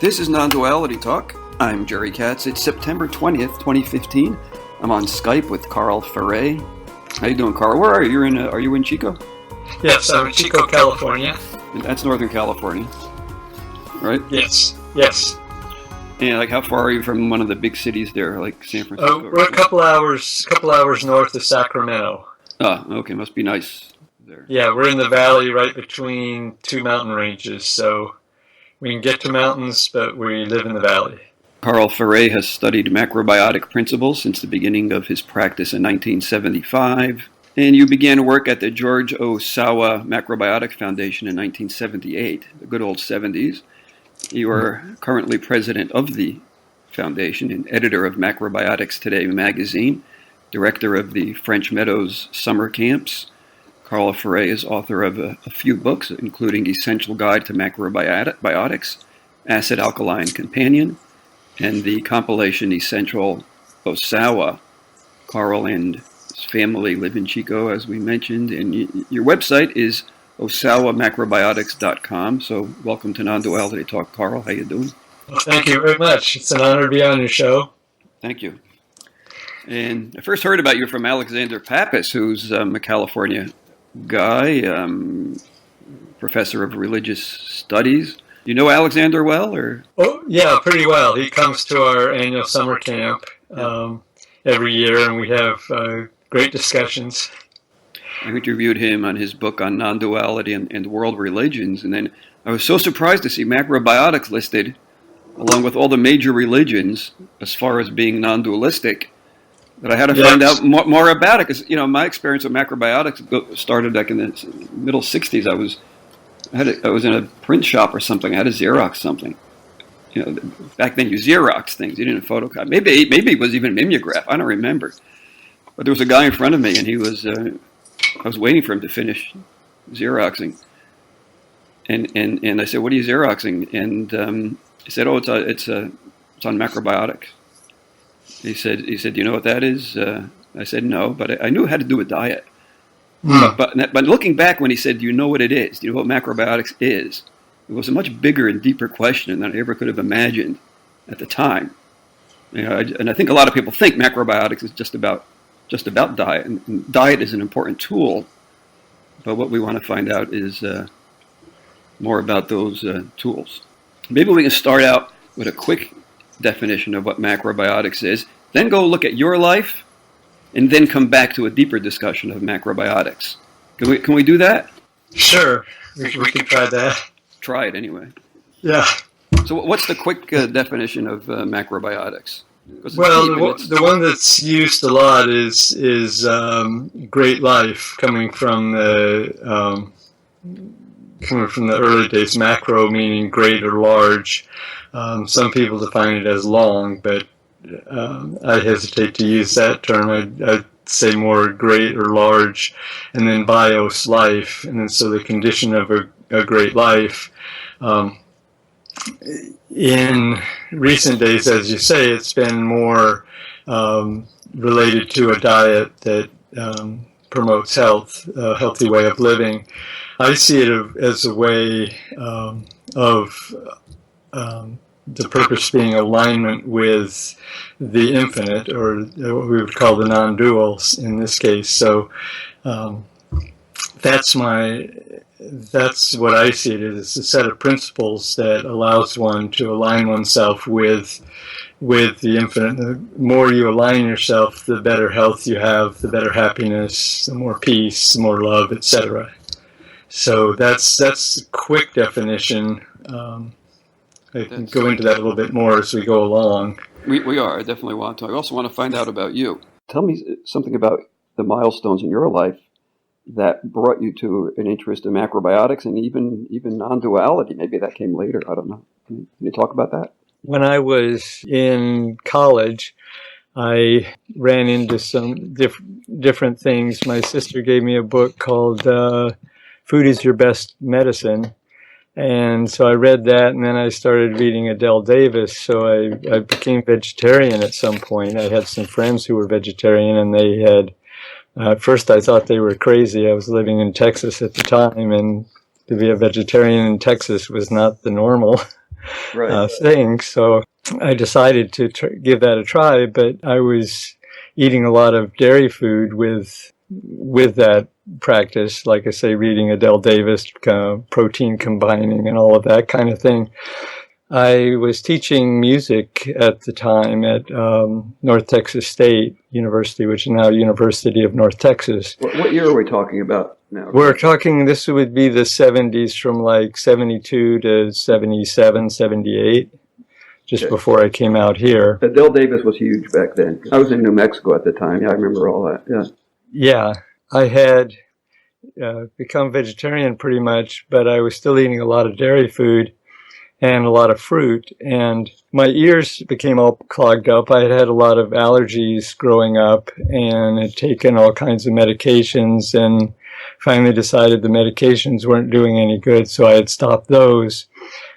This is Non-Duality Talk. I'm Jerry Katz. It's September 20th, 2015. I'm on Skype with Carl Ferré. How you doing, Carl? Where are you? Are you in Chico? Yes, I'm in Chico, California. That's Northern California, right? Yes. And like, how far are you from one of the big cities there, like San Francisco? We're a couple hours north of Sacramento. Oh, okay. Must be nice there. Yeah, we're in the valley right between two mountain ranges, so we can get to mountains, but we live in the valley. Carl Ferré has studied macrobiotic principles since the beginning of his practice in 1975, and you began work at the George Ohsawa Macrobiotic Foundation in 1978, the good old 70s. You are currently president of the foundation and editor of Macrobiotics Today magazine, director of the French Meadows Summer Camps. Carl Ferré is author of a few books, including Essential Guide to Macrobiotics, Acid Alkaline Companion, and the compilation Essential Ohsawa. Carl and his family live in Chico, as we mentioned, and your website is OhsawaMacrobiotics.com. So welcome to Non-Duality Talk, Carl. How you doing? Well, thank you very much. It's an honor to be on your show. Thank you. And I first heard about you from Alexander Pappas, who's a California guy, professor of religious studies. You know Alexander well, or? Oh, yeah, pretty well. He comes to our annual summer camp every year, and we have great discussions. I interviewed him on his book on non-duality and world religions, and then I was so surprised to see macrobiotics listed along with all the major religions as far as being non-dualistic, that I had to find out more about it. Because, my experience with macrobiotics started back in the middle 60s. I was in a print shop or something. I had to Xerox something. Back then you Xerox things. You didn't photocopy. Maybe it was even mimeograph. I don't remember. But there was a guy in front of me, and he was... I was waiting for him to finish Xeroxing, and I said, "What are you Xeroxing?" And he said, "Oh, it's on macrobiotics." He said, "Do you know what that is?" I said, "No," but I knew it had to do with diet. But looking back, when he said, "Do you know what it is? Do you know what macrobiotics is?" It was a much bigger and deeper question than I ever could have imagined at the time. And I think a lot of people think macrobiotics is just about diet, and diet is an important tool, but what we want to find out is more about those tools. Maybe we can start out with a quick definition of what macrobiotics is, then go look at your life, and then come back to a deeper discussion of macrobiotics. Can we do that? Sure, we can try that. Try it anyway. Yeah. So what's the quick definition of macrobiotics? Well, the one that's used a lot is great life, coming from the early days. Macro meaning great or large. Some people define it as long, but I hesitate to use that term. I'd say more great or large, and then bios, life, and then so the condition of a great life. In recent days, as you say, it's been more related to a diet that promotes health, a healthy way of living. I see it as a way of the purpose being alignment with the infinite, or what we would call the non-duals in this case. So that's what I see it as, a set of principles that allows one to align oneself with the infinite. The more you align yourself, the better health you have, the better happiness, the more peace, the more love, etc. So that's a quick definition. I can go into that a little bit more as we go along. We are. I definitely want to. I also want to find out about you. Tell me something about the milestones in your life that brought you to an interest in macrobiotics and even non-duality. Maybe that came later. I don't know. Can you talk about that? When I was in college, I ran into some different things. My sister gave me a book called Food is Your Best Medicine. And so I read that, and then I started reading Adele Davis. So I became vegetarian at some point. I had some friends who were vegetarian, and they had... At first, I thought they were crazy. I was living in Texas at the time, and to be a vegetarian in Texas was not the normal. Right. thing. So I decided to give that a try, but I was eating a lot of dairy food with that practice, like I say, reading Adele Davis, protein combining and all of that kind of thing. I was teaching music at the time at North Texas State University, which is now University of North Texas. What year are we talking about now? We're talking, this would be the 70s, from like 72 to 77, 78, just before I came out here. Adele Davis was huge back then. I was in New Mexico at the time. Yeah, I remember all that. Yeah. Yeah, I had become vegetarian pretty much, but I was still eating a lot of dairy food and a lot of fruit, and my ears became all clogged up. I had had a lot of allergies growing up and had taken all kinds of medications, and finally decided the medications weren't doing any good, so I had stopped those.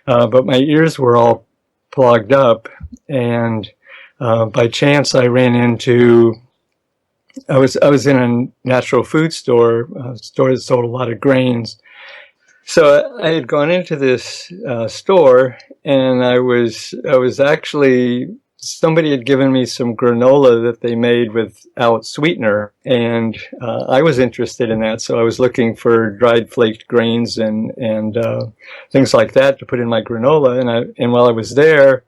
But my ears were all clogged up, and by chance I ran into, I was in a natural food store, a store that sold a lot of grains. So I had gone into this store, and I was actually, somebody had given me some granola that they made without sweetener, and I was interested in that. So I was looking for dried flaked grains and things like that to put in my granola. And while I was there,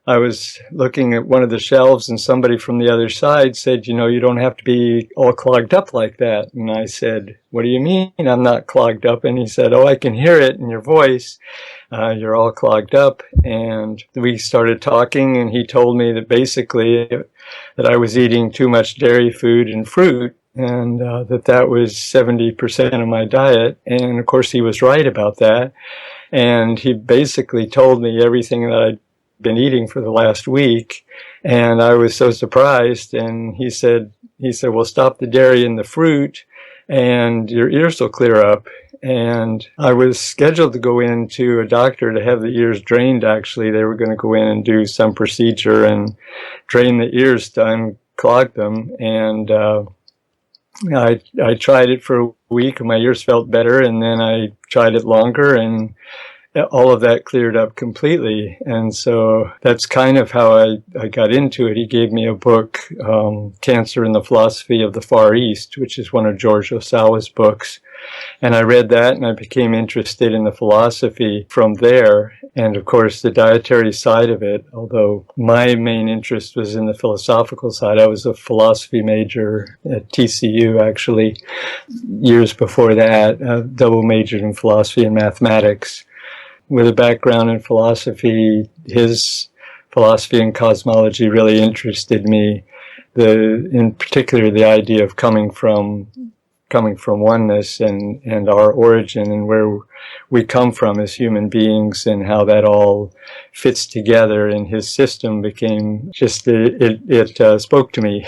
I was looking at one of the shelves, and somebody from the other side said, you know, you don't have to be all clogged up like that. And I said, what do you mean I'm not clogged up? And he said, oh, I can hear it in your voice. You're all clogged up. And we started talking, and he told me that basically that I was eating too much dairy food and fruit, and that was 70% of my diet. And of course, he was right about that. And he basically told me everything that I'd been eating for the last week, and I was so surprised. And he said, well, stop the dairy and the fruit, and your ears will clear up. And I was scheduled to go in to a doctor to have the ears drained. Actually, they were going to go in and do some procedure and drain the ears to unclog them. And I tried it for a week, and my ears felt better. And then I tried it longer, and all of that cleared up completely. And so that's kind of how I got into it. He gave me a book, Cancer and the Philosophy of the Far East, which is one of George Ohsawa's books. And I read that, and I became interested in the philosophy from there. And of course, the dietary side of it, although my main interest was in the philosophical side. I was a philosophy major at TCU, actually, years before that, double majored in philosophy and mathematics. With a background in philosophy, his philosophy and cosmology really interested me. In particular, the idea of coming from oneness and our origin and where we come from as human beings, and how that all fits together in his system became just, it spoke to me.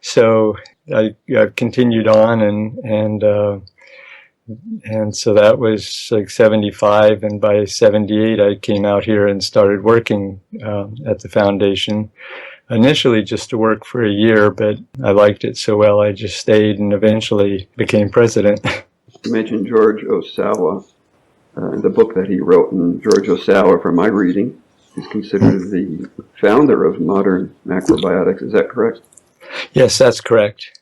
So I continued on, and so that was like 75, and by 78 I came out here and started working at the foundation. Initially just to work for a year, but I liked it so well I just stayed and eventually became president. You mentioned George Ohsawa, the book that he wrote, and George Ohsawa, from my reading, is considered the founder of modern macrobiotics. Is that correct? Yes, that's correct.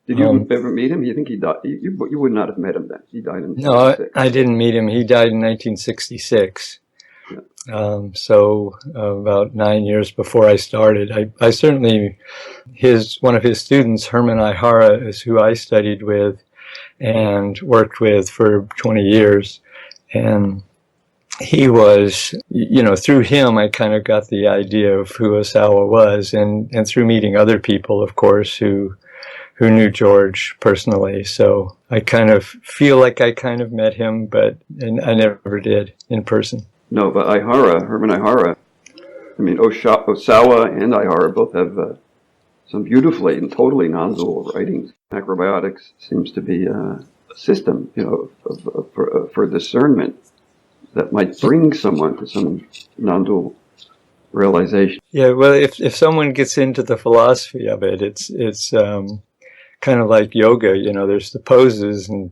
Did you ever meet him? You think he died? You would not have met him then. He died in 1966. No, I didn't meet him. He died in 1966. Yeah. So about 9 years before I started. I certainly, one of his students, Herman Ihara, is who I studied with and worked with for 20 years. And he was, through him, I kind of got the idea of who Ohsawa was, and through meeting other people, of course, who knew George personally. So I kind of feel like I kind of met him, but I never did in person. No, but Herman Ihara, I mean, Ohsawa and Ihara both have some beautifully and totally non-dual writings. Macrobiotics seems to be a system, for discernment that might bring someone to some non-dual realization. Yeah, well, if someone gets into the philosophy of it, it's kind of like yoga. There's the poses and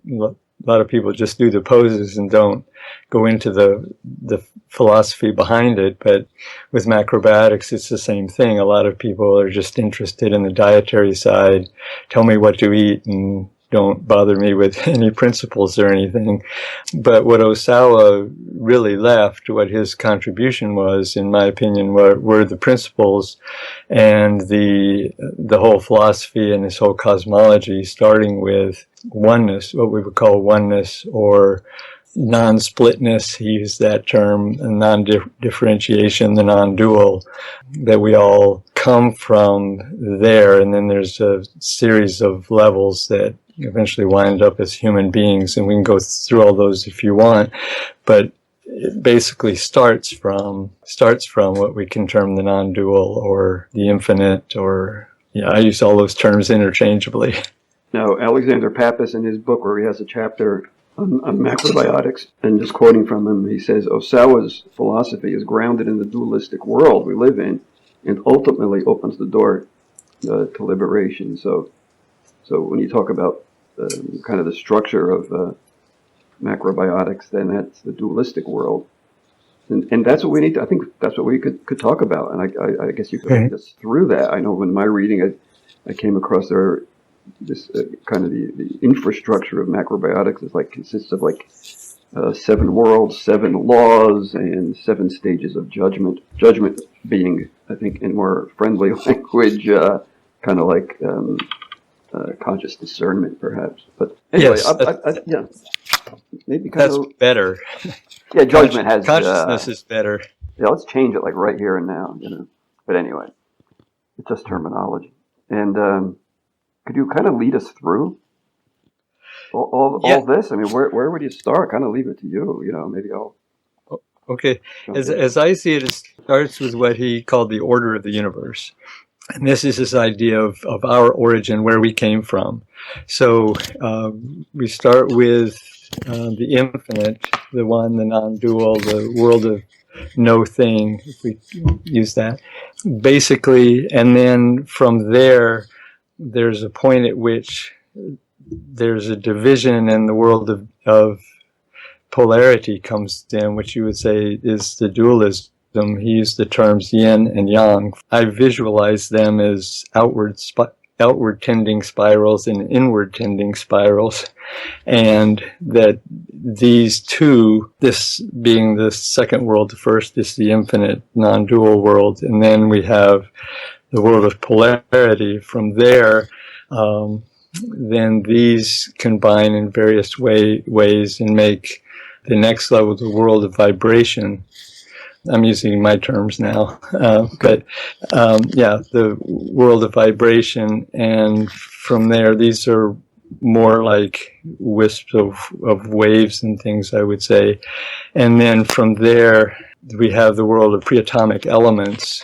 A lot of people just do the poses and don't go into the philosophy behind it. But with macrobiotics, it's the same thing. A lot of people are just interested in the dietary side. Tell me what to eat and don't bother me with any principles or anything. But what Ohsawa really left, what his contribution was, in my opinion, were the principles and the whole philosophy and this whole cosmology, starting with oneness, what we would call oneness, or non-splitness. He used that term, non-differentiation, the non-dual, that we all come from there. And then there's a series of levels that eventually wind up as human beings, and we can go through all those if you want, but it basically starts from what we can term the non-dual or the infinite, or I use all those terms interchangeably. Now, Alexander Pappas, in his book where he has a chapter on macrobiotics, and just quoting from him, he says, Ohsawa's philosophy is grounded in the dualistic world we live in and ultimately opens the door to liberation. So when you talk about kind of the structure of macrobiotics, then that's the dualistic world. And that's what we need to, I think that's what we could talk about. And I guess you could lead us through that. I know in my reading, I came across this kind of the infrastructure of macrobiotics is consists of 7 worlds, 7 laws, and 7 stages of judgment. Judgment being, I think, in more friendly language, kind of like conscious discernment, perhaps. But anyway, yes, maybe kind that's of better. Yeah, judgment has consciousness is better. Yeah, let's change it right here and now, But anyway, it's just terminology. And could you kind of lead us through all this? I mean, where would you start? Kind of leave it to you. Maybe I'll. Okay, as I see it, it starts with what he called the order of the universe. And this is this idea of our origin, where we came from. So we start with the infinite, the one, the non-dual, the world of no thing, if we use that. Basically, and then from there, there's a point at which there's a division, and the world of polarity comes in, which you would say is the dualism. He used the terms yin and yang. I visualize them as outward tending spirals and inward tending spirals, and that these two, this being the second world, the first is the infinite non-dual world, and then we have the world of polarity. From there, then these combine in various ways and make the next level the world of vibration. I'm using my terms now, but the world of vibration, and from there, these are more like wisps of waves and things, I would say. And then from there, we have the world of pre-atomic elements,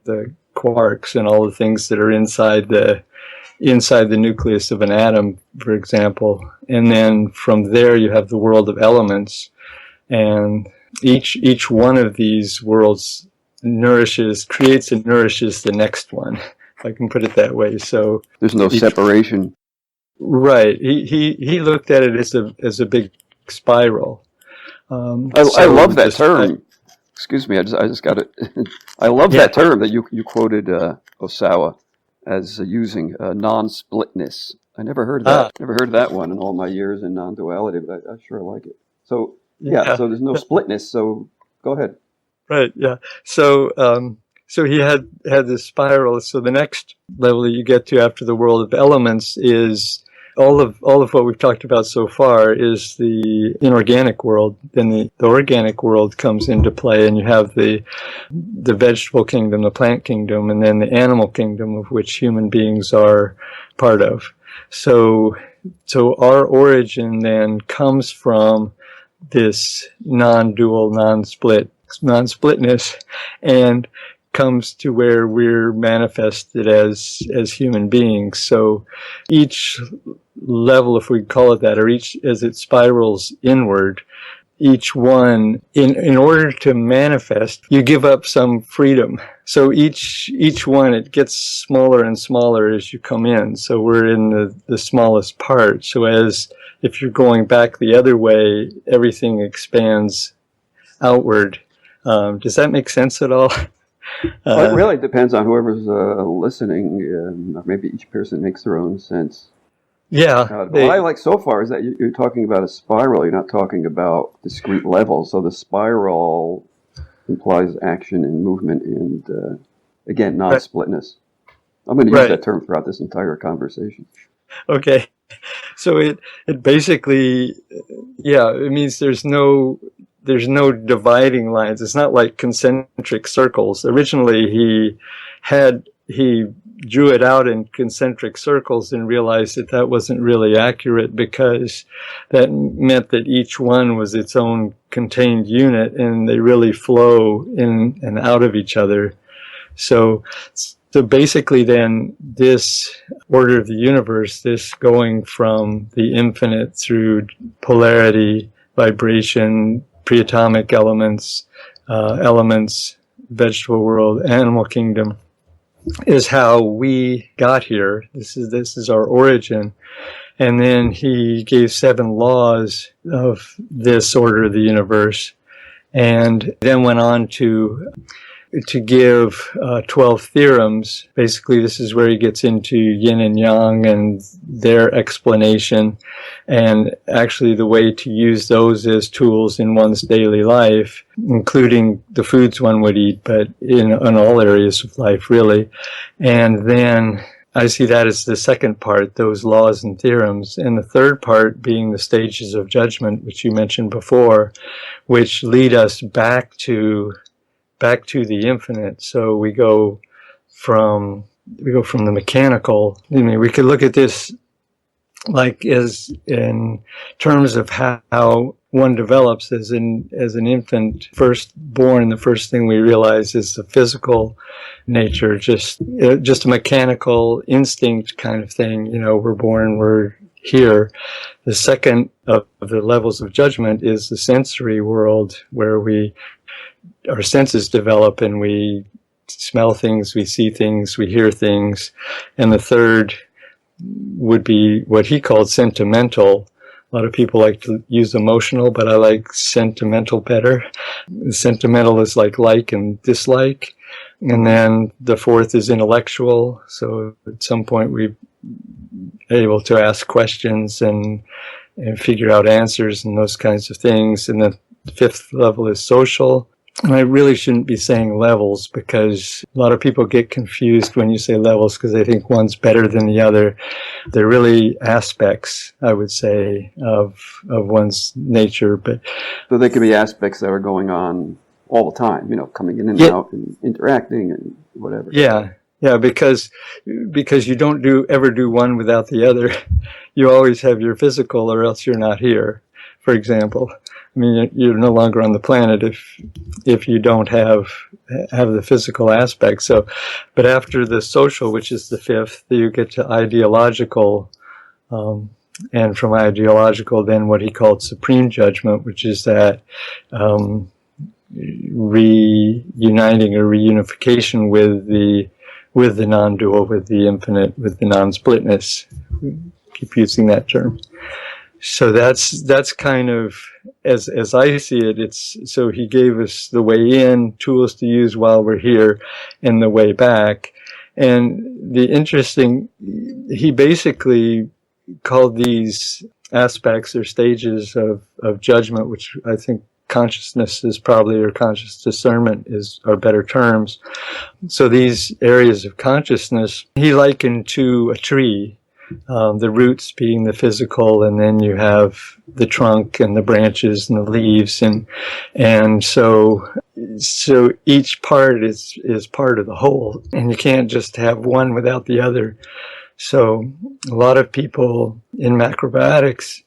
the quarks and all the things that are inside the nucleus of an atom, for example. And then from there, you have the world of elements, and each one of these worlds creates and nourishes the next one, if I can put it that way. So there's no separation. Right. He looked at it as a big spiral. I love that term. Excuse me, I just got it. I love that term that you quoted Ohsawa as using non-splitness. I never heard that. Never heard that one in all my years in non-duality, but I sure like it. So so there's no splitness. So go ahead. Right. Yeah. So he had this spiral. So the next level that you get to after the world of elements is all of what we've talked about so far is the inorganic world. Then the organic world comes into play, and you have the vegetable kingdom, the plant kingdom, and then the animal kingdom, of which human beings are part of. So our origin then comes from this non-dual, non-splitness, and comes to where we're manifested as human beings. So each level, if we call it that, or each as it spirals inward, each one, in order to manifest, you give up some freedom. So each one, it gets smaller and smaller as you come in. So we're in the smallest part. So as if you're going back the other way, everything expands outward. Does that make sense at all? Well, it really depends on whoever's listening. Maybe each person makes their own sense. Yeah. What I like so far is that you're talking about a spiral. You're not talking about discrete levels. So the spiral implies action and movement and, again, non-splitness. I'm going to use that term throughout this entire conversation. Okay. So it basically, it means there's no dividing lines. It's not like concentric circles. Originally, he drew it out in concentric circles and realized that wasn't really accurate, because that meant that each one was its own contained unit and they really flow in and out of each other. So basically then, this order of the universe, this going from the infinite through polarity, vibration, pre-atomic elements, vegetable world, animal kingdom, is how we got here. This is our origin. And then he gave 7 laws of this order of the universe, and then went on to give 12 theorems. Basically, this is where he gets into yin and yang and their explanation, and actually the way to use those as tools in one's daily life, including the foods one would eat, but in all areas of life, really. And then I see that as the second part, those laws and theorems, and the third part being the stages of judgment, which you mentioned before, which lead us back to the infinite. So we go from the mechanical. I mean, we could look at this like as in terms of how one develops as an infant, first born. The first thing we realize is the physical nature, just a mechanical instinct kind of thing. You know, we're born, we're here. The second of the levels of judgment is the sensory world, where our senses develop and we smell things, we see things, we hear things. And the third would be what he called sentimental. A lot of people like to use emotional, but I like sentimental better. Sentimental is like and dislike. And then the fourth is intellectual. So at some point we're able to ask questions and figure out answers and those kinds of things. And the fifth level is social. And I really shouldn't be saying levels, because a lot of people get confused when you say levels because they think one's better than the other. They're really aspects, I would say, of one's nature. But so they could be aspects that are going on all the time, you know, coming in and out and interacting and whatever. Yeah, because you don't ever do one without the other. You always have your physical, or else you're not here, for example. I mean, you're no longer on the planet if you don't have the physical aspect. So, but after the social, which is the fifth, you get to ideological, and from ideological, then what he called supreme judgment, which is that reuniting or reunification with the non-dual, with the infinite, with the non-splitness. Keep using that term. So that's kind of, as I see it, so he gave us the way in, tools to use while we're here, and the way back. And he basically called these aspects or stages of judgment, which I think consciousness is probably, or conscious discernment are better terms. So these areas of consciousness, he likened to a tree. The roots being the physical, and then you have the trunk and the branches and the leaves, and so each part is part of the whole, and you can't just have one without the other. So a lot of people in macrobiotics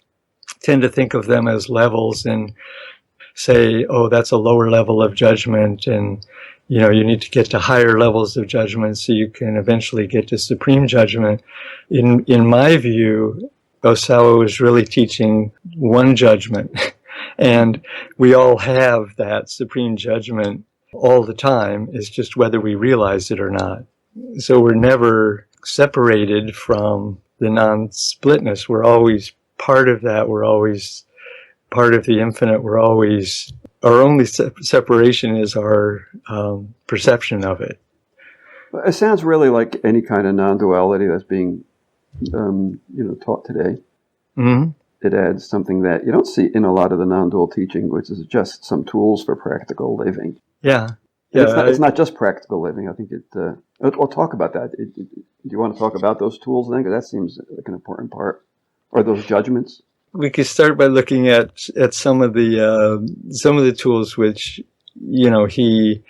tend to think of them as levels and say, oh, that's a lower level of judgment, and you know, you need to get to higher levels of judgment so you can eventually get to supreme judgment. In my view, Ohsawa was really teaching one judgment, And we all have that supreme judgment all the time. It's just whether we realize it or not. So we're never separated from the non-splitness. We're always part of that. We're always part of the infinite. We're always, our only separation is our perception of it. It sounds really like any kind of non-duality that's being, taught today. Mm-hmm. It adds something that you don't see in a lot of the non-dual teaching, which is just some tools for practical living. Yeah. It's not just practical living. I think we'll talk about that. Do you want to talk about those tools then? Because that seems like an important part. Or those judgments? We could start by looking at some of the tools which, he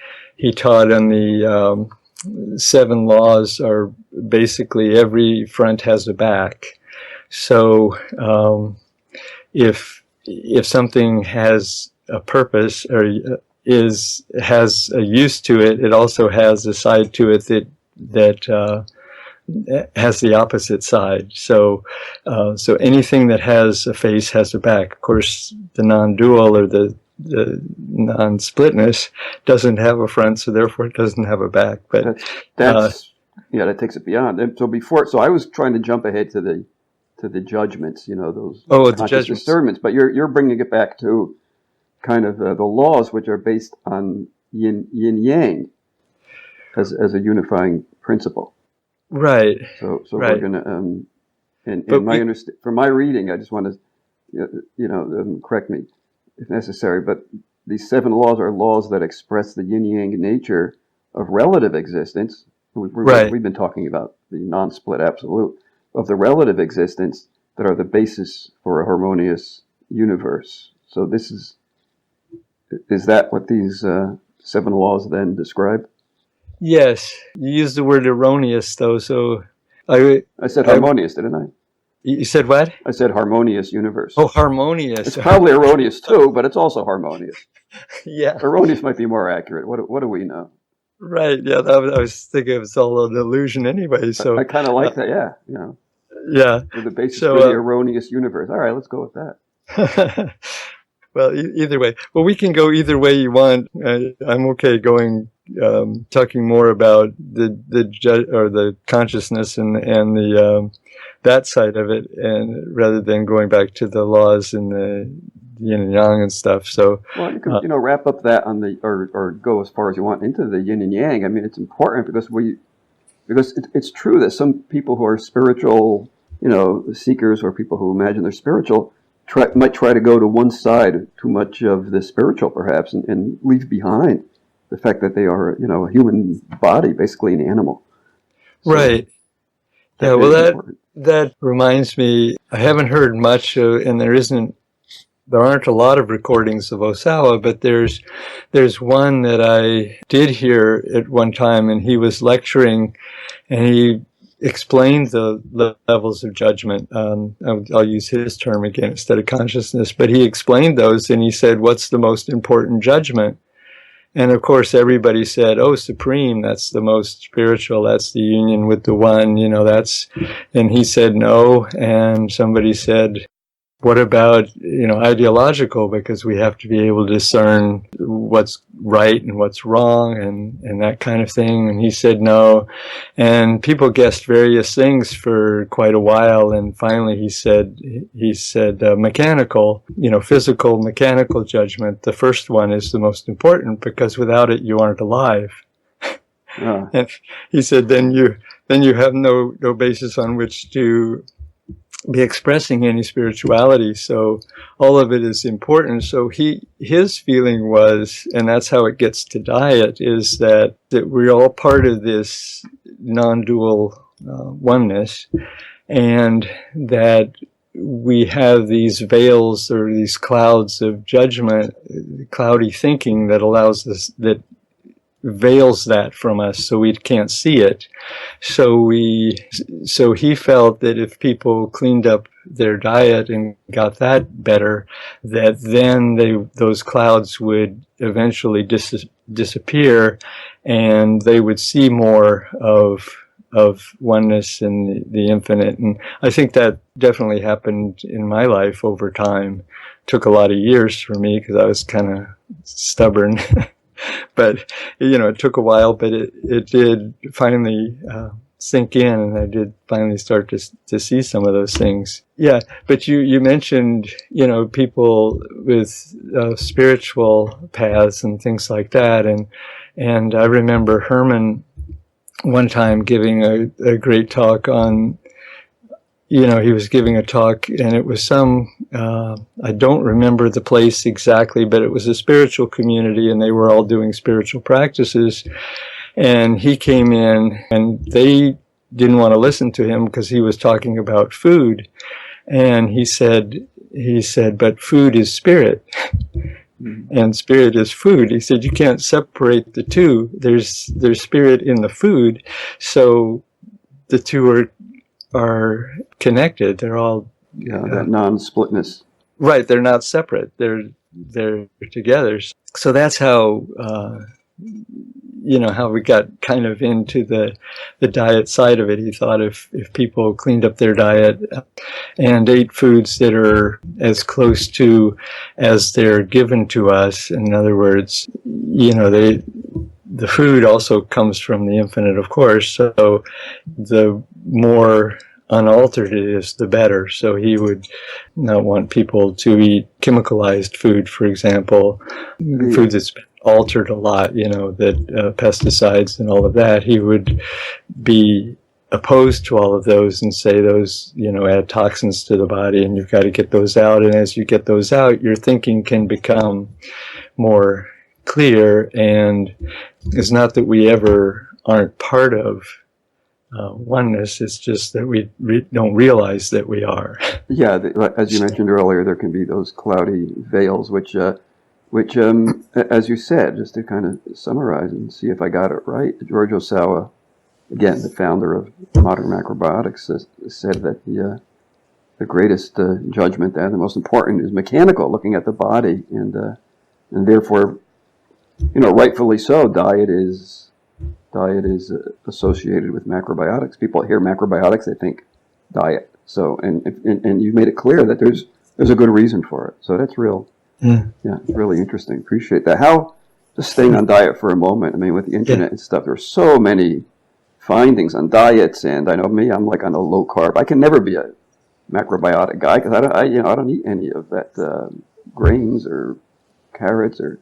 taught on the 7 laws are basically every front has a back. So if something has a purpose or has a use to it, it also has a side to it that has the opposite side. So anything that has a face has a back. Of course, the non-dual or the non-splitness doesn't have a front, so therefore it doesn't have a back. But that takes it beyond. So I was trying to jump ahead to the judgments, those the judgments. discernments. But you're bringing it back to kind of the laws, which are based on yin yang as a unifying principle. Right. So right. We're going to, from my reading, I just want to, correct me if necessary, but these 7 laws are laws that express the yin-yang nature of relative existence. We've been talking about the non-split absolute of the relative existence that are the basis for a harmonious universe. So is that what these 7 laws then describe? Yes, you used the word erroneous, though. So I said harmonious, didn't I? You said what? I said harmonious universe. Oh, harmonious. It's probably erroneous too, but it's also harmonious. Yeah. Erroneous might be more accurate. What do we know? Right. Yeah. I was thinking it was all an illusion anyway. So I kind of like that. Yeah. Yeah. The basis for the erroneous universe. All right, let's go with that. Well, either way. Well, we can go either way you want. I'm okay going talking more about the consciousness and the that side of it, and rather than going back to the laws and the yin and yang and stuff. So you can wrap up that on the or go as far as you want into the yin and yang. I mean, it's important because it's true that some people who are spiritual, seekers or people who imagine they're spiritual might try to go to one side too much of the spiritual perhaps and leave behind the fact that they are a human body, basically an animal. So, right. Yeah. Well, that reminds me. I haven't heard much, and there aren't a lot of recordings of Ohsawa, but there's one that I did hear at one time, and he was lecturing, and he explained the levels of judgment. I'll use his term again instead of consciousness, but he explained those, and he said, "What's the most important judgment?" And of course, everybody said, "Oh, supreme, that's the most spiritual, that's the union with the one, and he said, "No." And somebody said, "What about, ideological, because we have to be able to discern what's right and what's wrong and that kind of thing." And he said, "No." And people guessed various things for quite a while. And finally he said, mechanical, physical, mechanical judgment. The first one is the most important because without it, you aren't alive. Yeah. And he said, then you have no basis on which to be expressing any spirituality. So all of it is important. So his feeling was, and that's how it gets to diet, is that we're all part of this non-dual oneness, and that we have these veils or these clouds of judgment, cloudy thinking that veils that from us, so we can't see it. So he felt that if people cleaned up their diet and got that better, that then those clouds would eventually disappear, and they would see more of of oneness and the infinite. And I think that definitely happened in my life over time. It took a lot of years for me because I was kind of stubborn. But, it took a while, but it did finally sink in, and I did finally start to see some of those things. Yeah, but you mentioned, people with spiritual paths and things like that, and I remember Herman one time giving a great talk on, he was giving a talk, and it was I don't remember the place exactly, but it was a spiritual community, and they were all doing spiritual practices. And he came in, and they didn't want to listen to him because he was talking about food. And he said, but food is spirit, and spirit is food. He said, you can't separate the two. There's spirit in the food, so the two are connected. They're all that non-splitness. Right. They're not separate. They're together. So that's how how we got kind of into the diet side of it. He thought if people cleaned up their diet and ate foods that are as close to as they're given to us, in other words, the food also comes from the infinite, of course. So the more unaltered it is, the better. So he would not want people to eat chemicalized food, for example, food that's been altered a lot, that pesticides and all of that. He would be opposed to all of those and say those, add toxins to the body, and you've got to get those out. And as you get those out, your thinking can become more clear. And it's not that we ever aren't part of oneness. It's just that we don't realize that we are. Yeah, as you mentioned earlier, there can be those cloudy veils, which, as you said, just to kind of summarize and see if I got it right, George Ohsawa, again, the founder of modern macrobiotics, said that the greatest judgment and the most important is mechanical, looking at the body, and therefore, rightfully so, diet is associated with macrobiotics. People hear macrobiotics, they think diet. So, and you've made it clear that there's a good reason for it. So that's real. Yeah, it's really interesting. Appreciate that. Just staying on diet for a moment. I mean, with the internet and stuff, there's so many findings on diets, and I know me, I'm like on a low carb. I can never be a macrobiotic guy because I don't eat any of that grains or carrots or.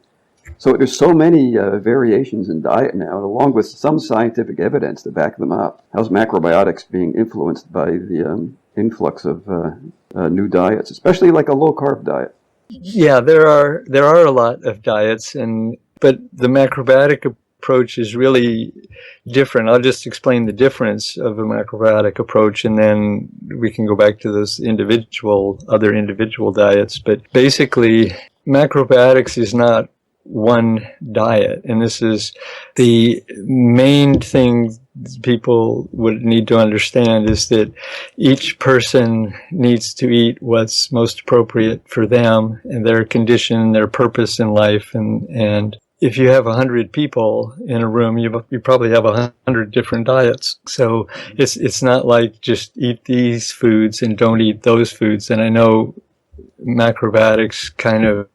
So there's so many variations in diet now, along with some scientific evidence to back them up. How's macrobiotics being influenced by the influx of new diets, especially like a low-carb diet? Yeah, there are a lot of diets, but the macrobiotic approach is really different. I'll just explain the difference of a macrobiotic approach, and then we can go back to those other individual diets. But basically, macrobiotics is not one diet, and this is the main thing people would need to understand, is that each person needs to eat what's most appropriate for them and their condition, their purpose in life. And if you have 100 people in a room, you probably have 100 different diets. So it's not like just eat these foods and don't eat those foods. And I know macrobiotics kind of,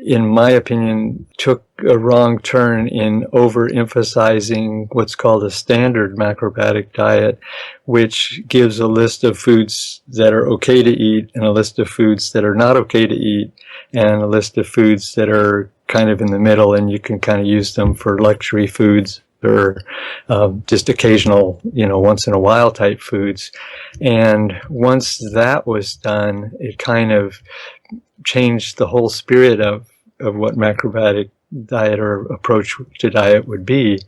in my opinion, took a wrong turn in overemphasizing what's called a standard macrobiotic diet, which gives a list of foods that are okay to eat and a list of foods that are not okay to eat and a list of foods that are kind of in the middle, and you can kind of use them for luxury foods or just occasional, once in a while type foods. And once that was done, it kind of changed the whole spirit of what macrobiotic diet or approach to diet would be,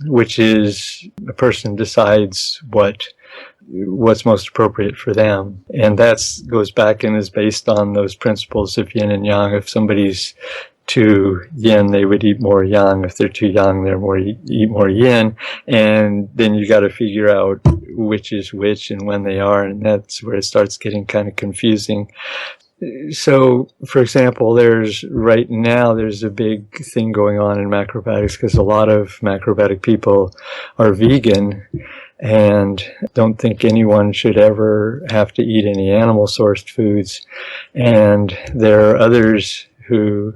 which is a person decides what's most appropriate for them. And that goes back and is based on those principles of yin and yang. If somebody's too yin, they would eat more yang. If they're too yang, eat more yin. And then you got to figure out which is which and when they are, and that's where it starts getting kind of confusing. So, for example, right now there's a big thing going on in macrobiotics because a lot of macrobiotic people are vegan, and don't think anyone should ever have to eat any animal-sourced foods. And there are others who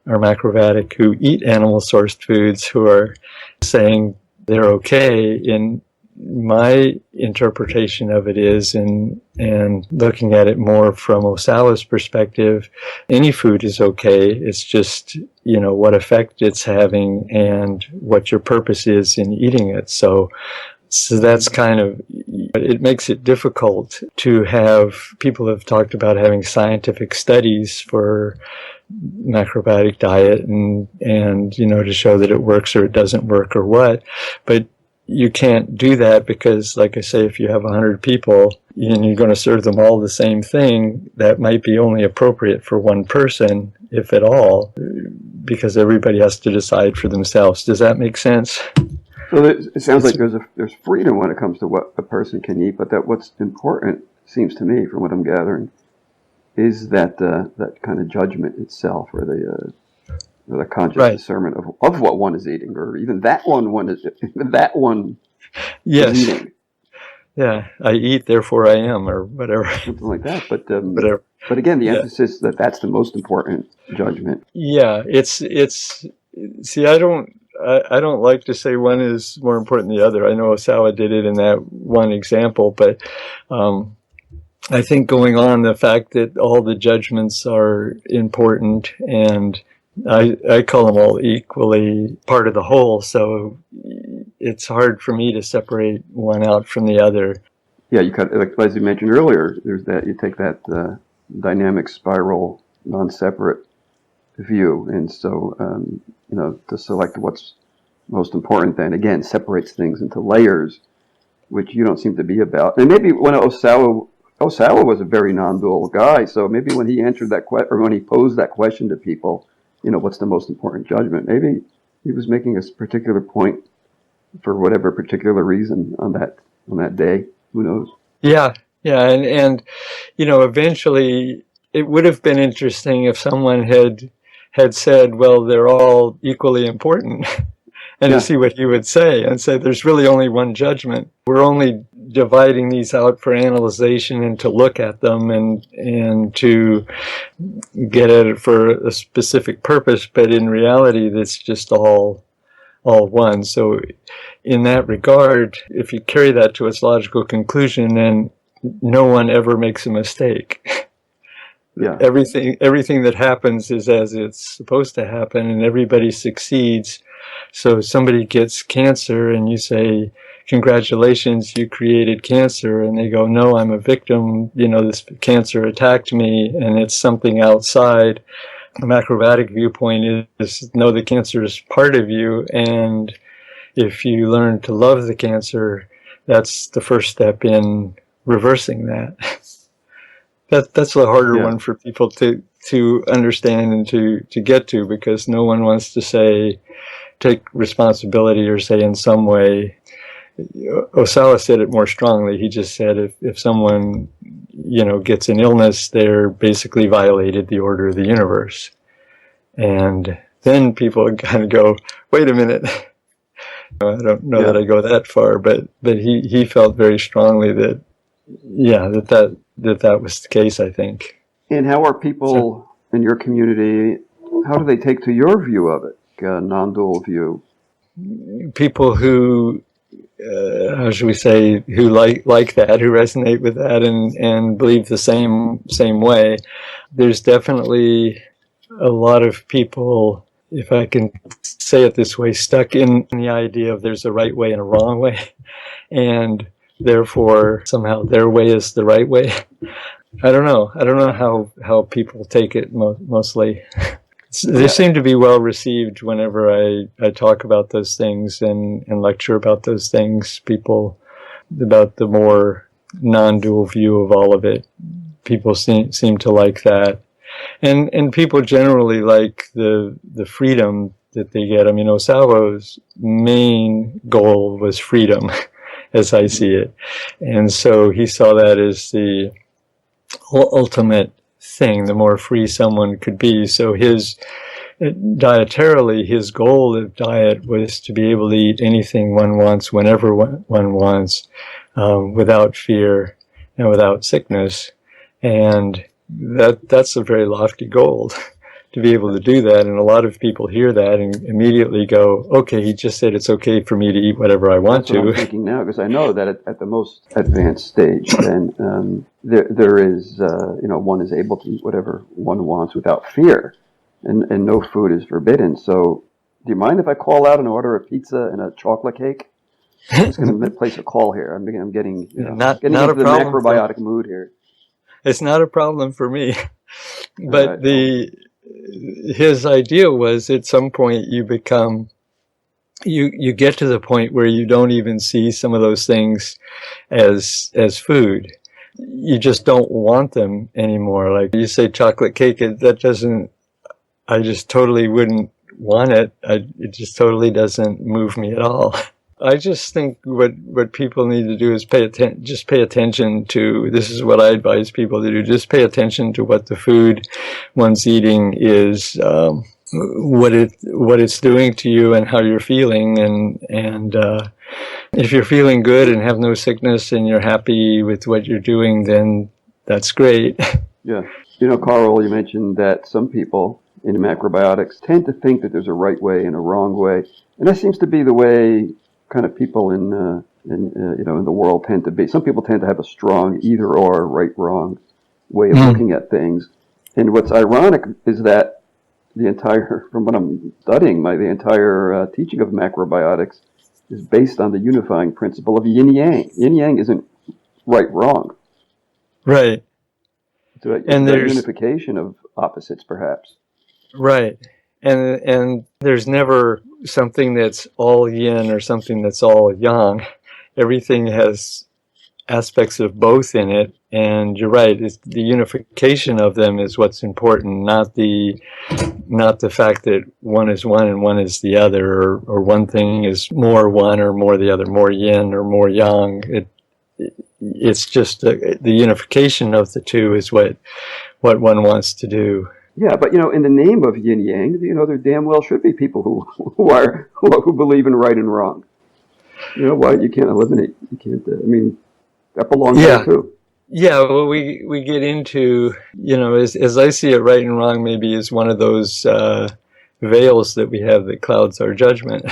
are macrobiotic who eat animal-sourced foods who are saying they're okay. In my interpretation of it is, and looking at it more from Ohsawa's perspective, any food is okay. It's just, what effect it's having and what your purpose is in eating it. So that's kind of, it makes it difficult to have, people have talked about having scientific studies for macrobiotic diet and to show that it works or it doesn't work or what. But you can't do that because, like I say, if you have 100 people and you're going to serve them all the same thing, that might be only appropriate for one person, if at all, because everybody has to decide for themselves. Does that make sense? So it sounds like there's freedom when it comes to what a person can eat, but that what's important, seems to me, from what I'm gathering, is that kind of judgment itself, or the conscious discernment of what one is eating, or even that one is eating. Yeah, I eat, therefore I am, or whatever. Something like that. But whatever. But again, the emphasis that's the most important judgment. Yeah, it's. See, I don't like to say one is more important than the other. I know Ohsawa did it in that one example, but I think going on, the fact that all the judgments are important, and I call them all equally part of the whole, so it's hard for me to separate one out from the other. Yeah, like as you mentioned earlier, there's that, you take that dynamic spiral, non-separate view, and so to select what's most important then again separates things into layers, which you don't seem to be about. And maybe when Ohsawa was a very non-dual guy, so maybe when he answered that question, or when he posed that question to people, what's the most important judgment, maybe he was making a particular point for whatever particular reason on that day. Who knows? Yeah, and eventually it would have been interesting if someone had said, well, they're all equally important, and to see what he would say, and say there's really only one judgment. We're only dividing these out for analyzation and to look at them and to get at it for a specific purpose, but in reality that's just all one. So in that regard, if you carry that to its logical conclusion, then no one ever makes a mistake. Yeah. Everything that happens is as it's supposed to happen, and everybody succeeds. So somebody gets cancer and you say, congratulations, you created cancer, and they go, no, I'm a victim, this cancer attacked me and it's something outside. The macrobiotic viewpoint is, no, the cancer is part of you, and if you learn to love the cancer, that's the first step in reversing that. That's the harder one for people to understand and to get to, because no one wants to take responsibility or say in some way. Ohsawa said it more strongly. He just said if someone gets an illness, they're basically violated the order of the universe. And then people kind of go, wait a minute. I don't know that I go that far, but he felt very strongly that that was the case, I think. And how are people in your community, how do they take to your view of it, non-dual view? People who, how should we say, who like that, who resonate with that and believe the same way. There's definitely a lot of people, if I can say it this way, stuck in the idea of there's a right way and a wrong way, and therefore somehow their way is the right way. I don't know how people take it mostly. They seem to be well received whenever I talk about those things and lecture about those things. People, about the more non-dual view of all of it, people seem to like that. And people generally like the freedom that they get. I mean, Ohsawa's main goal was freedom, as I see it. And so he saw that as the ultimate thing, the more free someone could be. So his dietarily, his goal of diet was to be able to eat anything one wants, whenever one wants, without fear and without sickness. And that's a very lofty goal, to be able to do that. And a lot of people hear that and immediately go, okay, he just said it's okay for me to eat whatever I want That's what to. I'm thinking now, because I know that at the most advanced stage, then there is, one is able to eat whatever one wants without fear, and no food is forbidden. So, do you mind if I call out and order a pizza and a chocolate cake? I'm just going to place a call here. I'm getting Not into a the problem. macrobiotic mood here. It's not a problem for me. But Right. his idea was at some point you become, you get to the point where you don't even see some of those things as food. You just don't want them anymore. Like you say chocolate cake, that doesn't, I just totally wouldn't want it. It just totally doesn't move me at all. I just think what people need to do is just pay attention to, this is what I advise people to do, just pay attention to what the food one's eating is, what it's doing to you and how you're feeling, and if you're feeling good and have no sickness and you're happy with what you're doing, then that's great. Yeah. Carl, you mentioned that some people in macrobiotics tend to think that there's a right way and a wrong way, and that seems to be the way kind of people in the world tend to be. Some people tend to have a strong either or, right wrong way of looking at things. And what's ironic is that from what I'm studying, the entire teaching of macrobiotics is based on the unifying principle of yin yang. Yin yang isn't right wrong. Right. It's And a there's unification of opposites, perhaps. right. And there's never something that's all yin or something that's all yang. Everything has aspects of both in it, and you're right. It's the unification of them is what's important, not the fact that one is one and one is the other, or one thing is more one or more the other, more yin or more yang. It's just the unification of the two is what one wants to do. Yeah, but in the name of yin yang, there damn well should be people who believe in right and wrong. Why you can't eliminate? You can't. That belongs there too. Yeah, well, we get into, as I see it, right and wrong maybe is one of those veils that we have that clouds our judgment.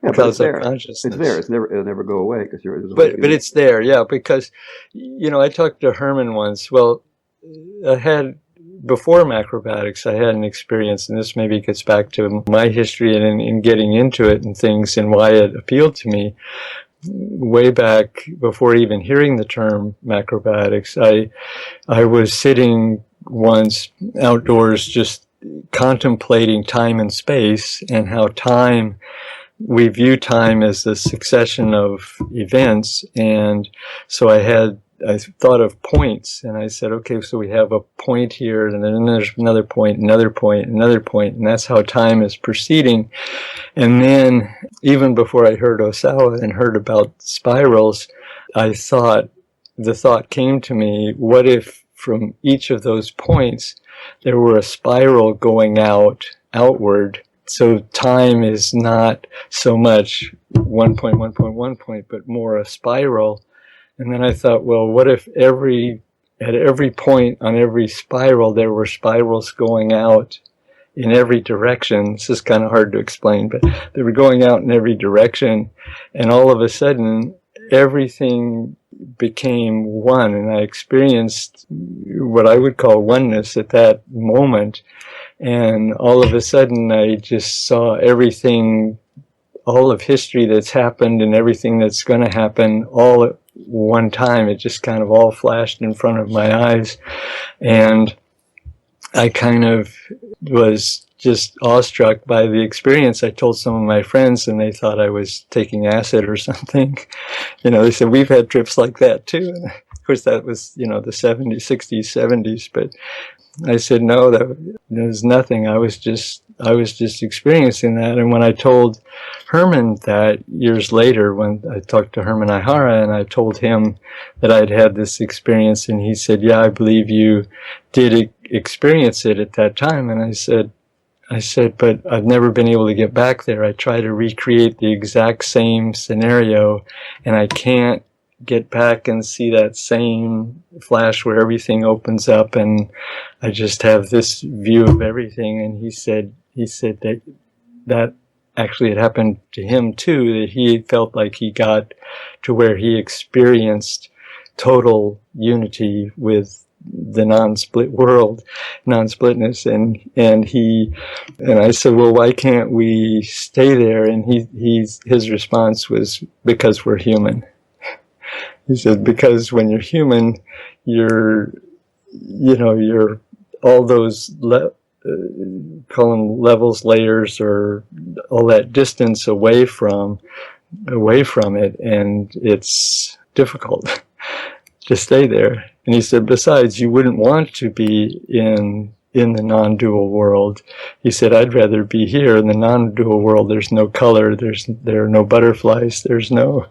Yeah, clouds our consciousness. It's there. It'll never go away because But it's there, yeah. Because I talked to Herman once. Well, before macrobiotics, I had an experience, and this maybe gets back to my history and in getting into it and things and why it appealed to me. Way back before even hearing the term macrobiotics, I was sitting once outdoors just contemplating time and space, and how we view time as a succession of events. And so I thought of points, and I said, okay, so we have a point here, and then there's another point, another point, another point, and that's how time is proceeding. And then, even before I heard Ohsawa and heard about spirals, the thought came to me, what if from each of those points there were a spiral going outward? So time is not so much 1 point, but more a spiral. And then I thought, well, what if at every point on every spiral, there were spirals going out in every direction? This is kind of hard to explain, but they were going out in every direction. And all of a sudden, everything became one. And I experienced what I would call oneness at that moment. And all of a sudden, I just saw everything, all of history that's happened and everything that's going to happen all at one time. It just kind of all flashed in front of my eyes. And I kind of was just awestruck by the experience. I told some of my friends, and they thought I was taking acid or something. They said, we've had trips like that too. And of course, that was, the 70s, 60s, 70s. But I said, no, there was nothing. I was just experiencing that. And when I told Herman that years later, when I talked to Herman Ihara, and I told him that I'd had this experience, and he said, yeah, I believe you did experience it at that time. And I said, I said, but I've never been able to get back there. I try to recreate the exact same scenario, and I can't get back and see that same flash where everything opens up, and I just have this view of everything. And he said that actually had happened to him too, that he felt like he got to where he experienced total unity with the non-split world, non-splitness, and I said, well, why can't we stay there? And his response was, because we're human. He said, because when you're human, you're all those call them levels, layers, or all that distance away from it, and it's difficult to stay there. And he said, besides, you wouldn't want to be in the non-dual world. He said, I'd rather be here in the non-dual world. There's no color, there are no butterflies, there's no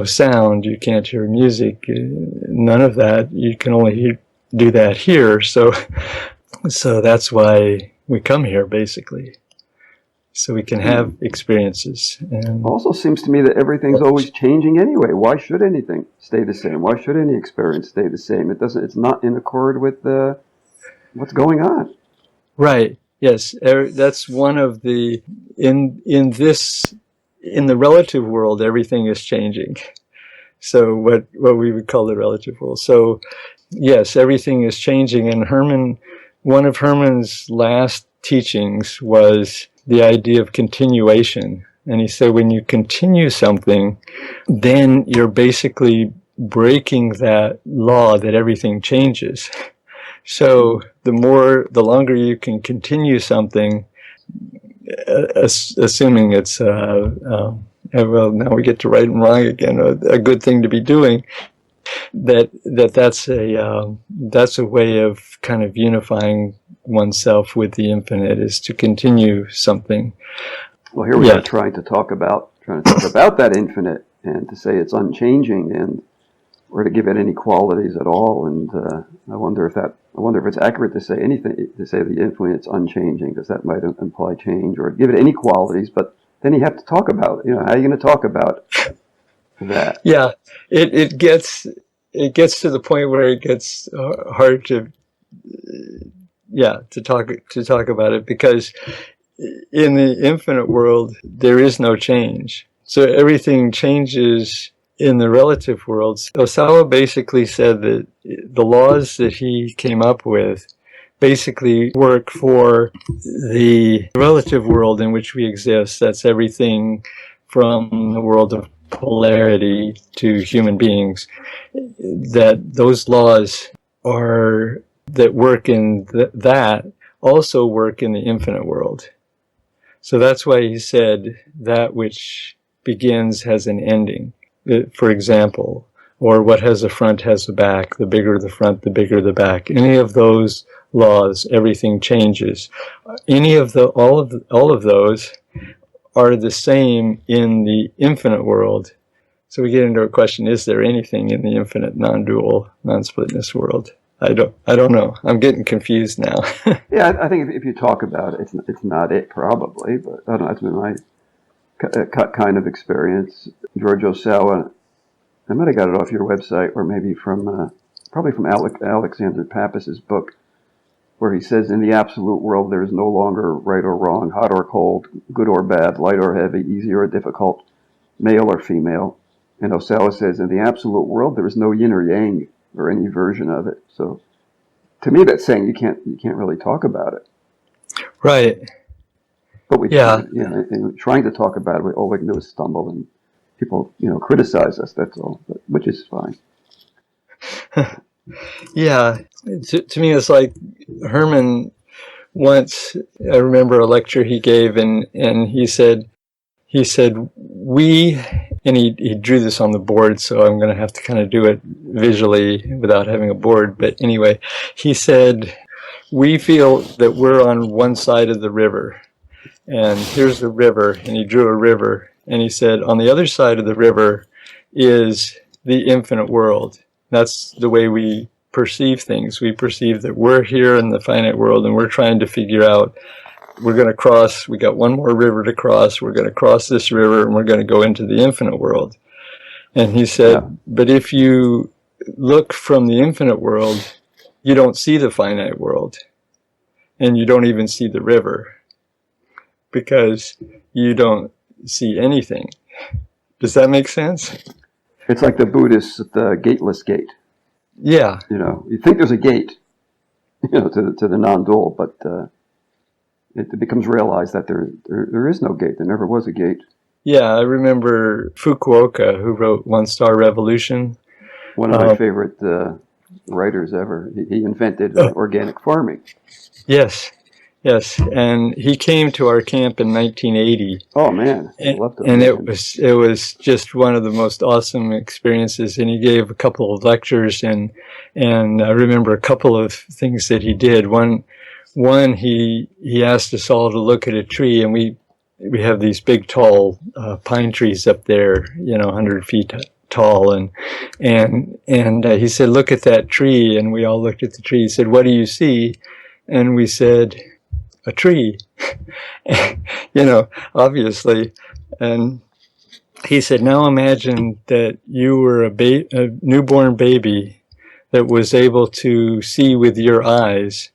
sound, you can't hear music, none of that. You can only do that here. So that's why we come here, basically, so we can have experiences. And also seems to me that everything's always changing anyway. Why should anything stay the same? Why should any experience stay the same? It's not in accord with what's going on. Right. Yes. That's one of the, in the relative world, everything is changing. So what we would call the relative world. So yes, everything is changing. And one of Herman's last teachings was the idea of continuation. And he said, when you continue something, then you're basically breaking that law that everything changes. So the longer you can continue something, assuming it's, well, now we get to right and wrong again, a good thing to be doing, that's a way of kind of unifying oneself with the infinite, is to continue something. Well, here we are trying to talk about that infinite, and to say it's unchanging, and or to give it any qualities at all. And I wonder if it's accurate to say anything, to say the infinite's unchanging, because that might imply change, or give it any qualities. But then you have to talk about, how are you going to talk about that? Yeah, it gets to the point where it gets hard to talk about it, because in the infinite world there is no change. So everything changes in the relative worlds. Ohsawa basically said that the laws that he came up with basically work for the relative world in which we exist. That's everything from the world of polarity to human beings. That those laws that work in that also work in the infinite world. So that's why he said that which begins has an ending. For example, or what has a front has a back. The bigger the front, the bigger the back. Any of those laws, everything changes. All of those are the same in the infinite world. So we get into a question: is there anything in the infinite, non-dual, non-splitness world? I don't know. I'm getting confused now. Yeah, I think if you talk about it, it's not it probably, but I don't know. That's been my kind of experience. George Ohsawa, I might have got it off your website, or maybe probably from Alexander Pappas's book, where he says, in the absolute world there is no longer right or wrong, hot or cold, good or bad, light or heavy, easy or difficult, male or female. And Ohsawa says, in the absolute world there is no yin or yang, or any version of it. So to me that's saying you can't really talk about it. Right. But trying to talk about it, all we can do is stumble, and people, criticize us, that's all, which is fine. Yeah. To me, it's like Herman once, I remember a lecture he gave, and he said, and he drew this on the board, so I'm going to have to kind of do it visually without having a board. But anyway, he said, we feel that we're on one side of the river, and here's the river, and he drew a river, and he said, on the other side of the river is the infinite world. That's the way we perceive things. We perceive that we're here in the finite world, and we're trying to figure out we're going to cross, we got one more river to cross, we're going to cross this river and we're going to go into the infinite world. And he said, but if you look from the infinite world, you don't see the finite world. And you don't even see the river because you don't see anything. Does that make sense? It's like the Buddhists at the gateless gate. Yeah. You know, you think there's a gate, you know, to the non-dual, but it becomes realized that there is no gate. There never was a gate. Yeah, I remember Fukuoka, who wrote One Star Revolution. One of my favorite writers ever. He invented organic farming. Yes, yes, and he came to our camp in 1980. Oh man, I loved it. And it was just one of the most awesome experiences. And he gave a couple of lectures, and I remember a couple of things that he did. One he asked us all to look at a tree, and we have these big tall pine trees up there, you know, 100 feet tall, and he said, look at that tree, and we all looked at the tree. He said, what do you see? And we said, a tree, you know, obviously. And he said, now imagine that you were a newborn baby that was able to see with your eyes,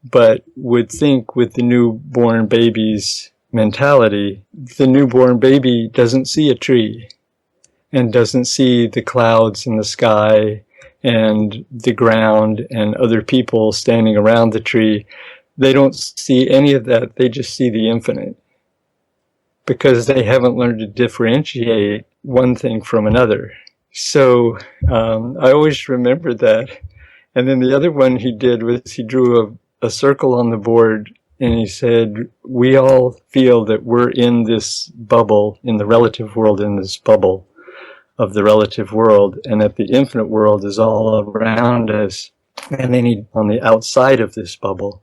but would think with the newborn baby's mentality. The newborn baby doesn't see a tree and doesn't see the clouds in the sky and the ground and other people standing around the tree. They don't see any of that. They just see the infinite because they haven't learned to differentiate one thing from another. So I always remembered that. And then the other one he did was he drew a circle on the board, and he said, we all feel that we're in this bubble, in the relative world, in this bubble of the relative world, and that the infinite world is all around us, and then on the outside of this bubble.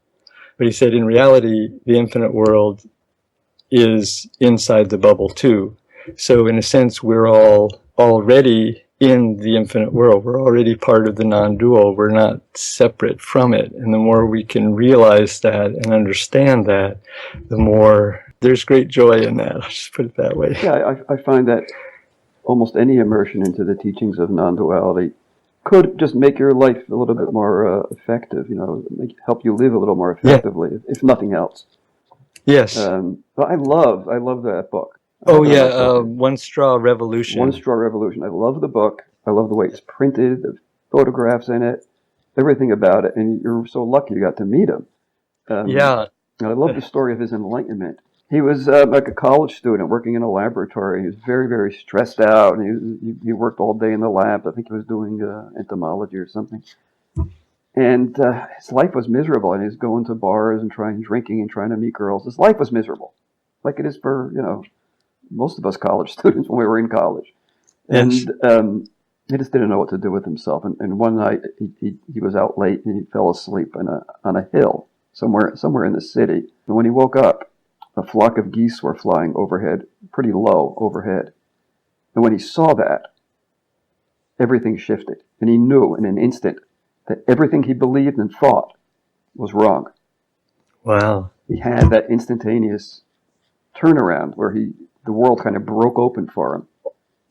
But he said, in reality, the infinite world is inside the bubble too. So in a sense, we're all already in the infinite world. We're already part of the non-dual. We're not separate from it. And the more we can realize that and understand that, the more there's great joy in that. I'll just put it that way. Yeah, I find that almost any immersion into the teachings of non-duality could just make your life a little bit more effective, you know, help you live a little more effectively, if nothing else. Yes. But I love that book. One Straw Revolution. One Straw Revolution. I love the book. I love the way it's printed, the photographs in it, everything about it. And you're so lucky you got to meet him. And I love the story of his enlightenment. He was like a college student working in a laboratory. He was very, very stressed out, and he worked all day in the lab. I think he was doing entomology or something. And his life was miserable, and he was going to bars and drinking and trying to meet girls. His life was miserable, like it is for, you know, most of us college students when we were in college. And he just didn't know what to do with himself. And one night he was out late and he fell asleep on a hill somewhere in the city. And when he woke up, a flock of geese were flying overhead, pretty low overhead. And when he saw that, everything shifted. And he knew in an instant that everything he believed and thought was wrong. Wow. He had that instantaneous turnaround where the world kind of broke open for him.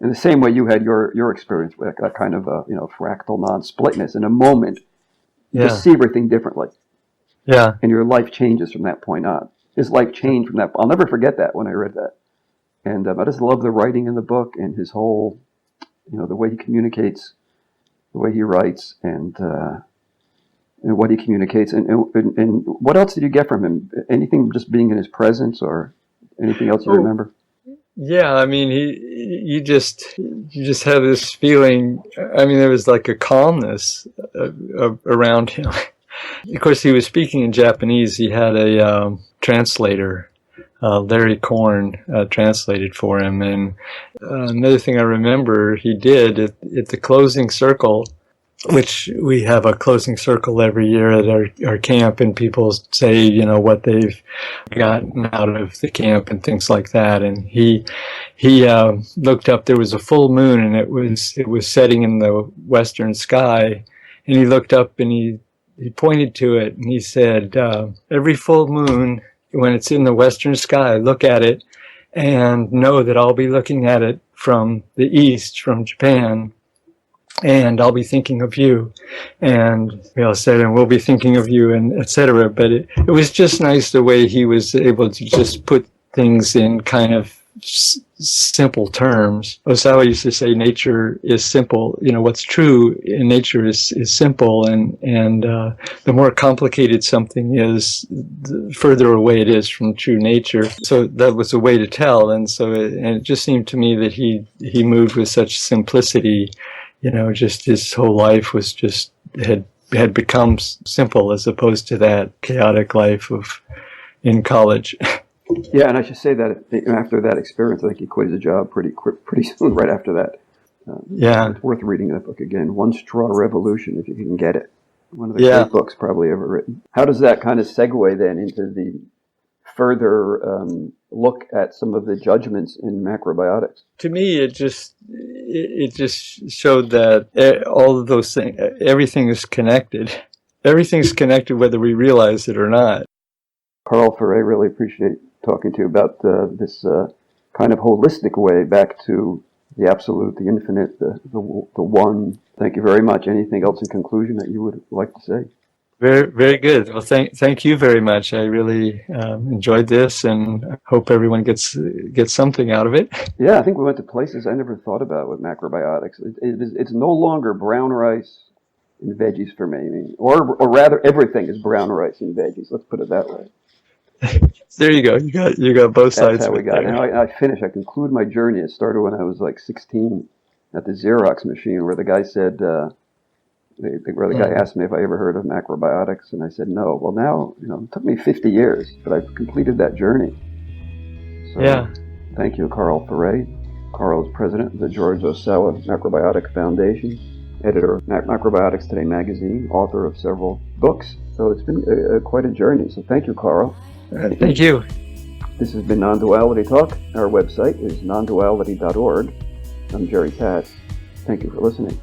In the same way you had your experience with that kind of fractal non-splitness. In a moment, you just see everything differently. Yeah. And your life changes from that point on. His life changed from that. I'll never forget that when I read that. And I just love the writing in the book and his whole, the way he communicates, the way he writes, and what he communicates. And what else did you get from him? Anything just being in his presence or anything else you remember? Yeah, I mean, you just have this feeling. I mean, there was like a calmness around him. Of course, he was speaking in Japanese. He had a translator, Larry Korn, translated for him. And another thing I remember he did at the closing circle, which we have a closing circle every year at our camp, and people say, what they've gotten out of the camp and things like that. And he looked up, there was a full moon, and it was setting in the western sky. And he looked up and he pointed to it and he said, every full moon when it's in the western sky, look at it and know that I'll be looking at it from the east, from Japan, and I'll be thinking of you, and said, and we'll be thinking of you, and etc. But it was just nice the way he was able to just put things in kind of simple terms. Ohsawa used to say nature is simple. What's true in nature is simple, and the more complicated something is, the further away it is from true nature. So that was a way to tell, and it just seemed to me that he moved with such simplicity. Just his whole life was just had become simple, as opposed to that chaotic life of in college. Yeah, and I should say that after that experience, I think he quit his job pretty soon right after that. Yeah. It's worth reading that book again, One Straw Revolution, if you can get it. One of the great books probably ever written. How does that kind of segue then into the further look at some of the judgments in macrobiotics? To me, it just showed that all of those things, everything is connected. Everything's connected whether we realize it or not. Carl Ferré, really appreciate talking to you about this kind of holistic way back to the absolute, the infinite, the one. Thank you very much. Anything else in conclusion that you would like to say? Very, very good. Well, thank you very much. I really enjoyed this, and I hope everyone gets something out of it. Yeah, I think we went to places I never thought about with macrobiotics. It's no longer brown rice and veggies for me. Or rather, everything is brown rice and veggies. Let's put it that way. There you go. You got both sides. That's how we got it. I conclude my journey. It started when I was like 16 at the Xerox machine, where the guy said, where the guy asked me if I ever heard of macrobiotics, and I said no. Well, now it took me 50 years, but I've completed that journey. So, yeah. Thank you, Carl Ferré. Carl is president of the George Ohsawa Macrobiotic Foundation, editor of Macrobiotics Today magazine, author of several books. So it's been quite a journey. So thank you, Carl. Thank you. This has been Non-Duality Talk. Our website is nonduality.org. I'm Jerry Katz. Thank you for listening.